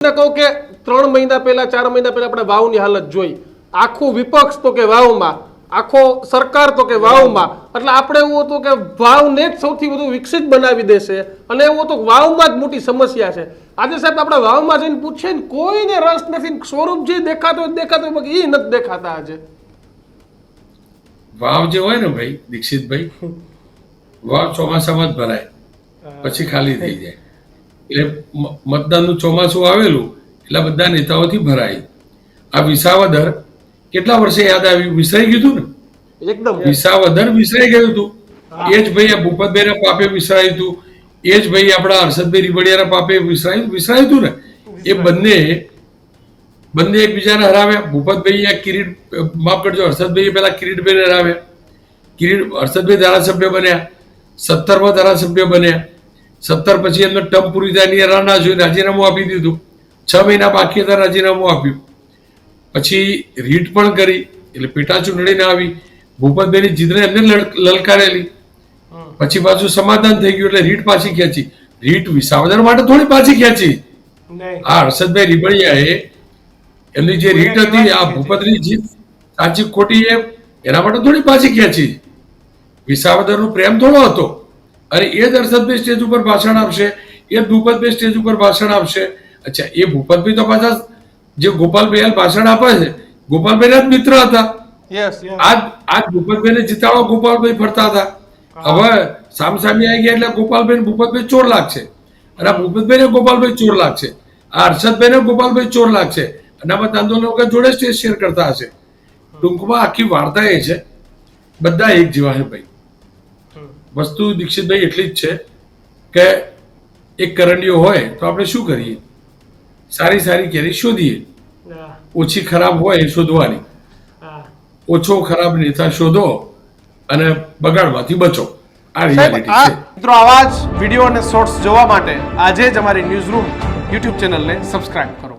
કહું કે 3 મહિના પહેલા 4 મહિના પહેલા આપણે વાવની હાલત જોઈ, આખું વિપક્ષ તો કે વાવમાં, આખો સરકાર તો કે વાવમાં, એટલે આપણે એવું હતું કે વાવને જ સૌથી વધુ વિકસિત બનાવી દેશે અને એવું હતું વાવમાં જ મોટી સમસ્યા છે. આજે સાહેબ આપણે વાવમાં જઈને પૂછીએ ને કોઈને રસ નથી, સ્વરૂપજી દેખાતો બાકી એ નથી દેખાતા. આજે વાવ જે હોય ને ભાઈ દીક્ષિતભાઈ, વાવ ચોમાસામાં જ ભરાય પછી ખાલી થઈ જાય. એટલે મતદાનનું ચોમાસું આવેલું એટલે બધા નેતાઓથી ભરાય. આ વિસાવદર કેટલા વર્ષે યાદ આવ્યું, વિસરાઈ ગયું હતું ને એકદમ. વિસાવદર વિસરાઈ ગયું હતું. એ જ ભાઈ આ ભૂપતભાઈના પાપે વિસરાયું હતું, એ જ ભાઈ આપણા હર્ષદભાઈ રીબડિયાના પાપે વિસરાયું હતું ને. એ બંને એકબીજાને હરાવ્યા. ભૂપતભાઈ આ કિરીટ, માફ કરજો, હર્ષદભાઈ પેલા કિરીટભાઈને હરાવ્યા. હર્ષદભાઈ ધારાસભ્ય બન્યા, 17માં ધારાસભ્ય બન્યા. 17 પછી એમને ટર્મ પૂરી થાય ના જોઈને રાજીનામું આપી દીધું. 6 મહિના બાકી હતા, રાજીનામું આપ્યું. પછી રીટ પણ કરી, એટલે પેટા ચૂંટણી આવી. ભૂપતભાઈની જીતને એમને લલકારેલી. પછી પાછું સમાધાન થઈ ગયું એટલે રીટ પાછી ખેંચી. રીટ વિસાવદર માટે થોડી પાછી ખેંચી. આ હર્ષદભાઈ રીબડિયાએ એમની જે રીટ હતી, આ ભૂપતની જીત સાચી ખોટી એના માટે થોડી પાછી ખેંચી. વિસાવદરનો પ્રેમ થોડો હતો. અને એ જ હર્ષદભાઈ સ્ટેજ ઉપર ભાષણ આપશે, એ જ ભૂપતભાઈ સ્ટેજ ઉપર ભાષણ આપશે. અચ્છા, એ ભૂપતભાઈ તો પાછા જે ગોપાલભાઈ ભાષણ આપે છે, ગોપાલભાઈના જ મિત્ર હતા. આજ ભૂપતભાઈને જીતાડવા ગોપાલભાઈ ફરતા હતા. હવે સામસામી આવી ગયા એટલે ગોપાલભાઈ ભૂપતભાઈ ચોર લાગશે, અને આ ભૂપતભાઈને ગોપાલભાઈ ચોર લાગશે, આ હર્ષદભાઈને ગોપાલભાઈ ચોર લાગશે, અને આમાં આંદોલન જોડે સ્ટેજ શેર કરતા હશે. ટૂંકમાં આખી વાર્તા એ છે, બધા એક જેવા છે ભાઈ. વસ્તુ દીક્ષિતભાઈ એટલી જ છે કે એક કરંડીઓ હોય તો આપણે શું કરીએ, સારી સારી કેરી શોધીએ, ઓછી ખરાબ હોય એ શોધવાની. ઓછો ખરાબ નેતા શોધો અને બગાડવાથી બચો. આ રિયાલિટી છે. મિત્રો, આવા જ વિડીયો અને શોર્ટ્સ જોવા માટે આજે જ અમારી ન્યૂઝ રૂમ યુટ્યુબ ચેનલને સબસ્ક્રાઇબ કરો.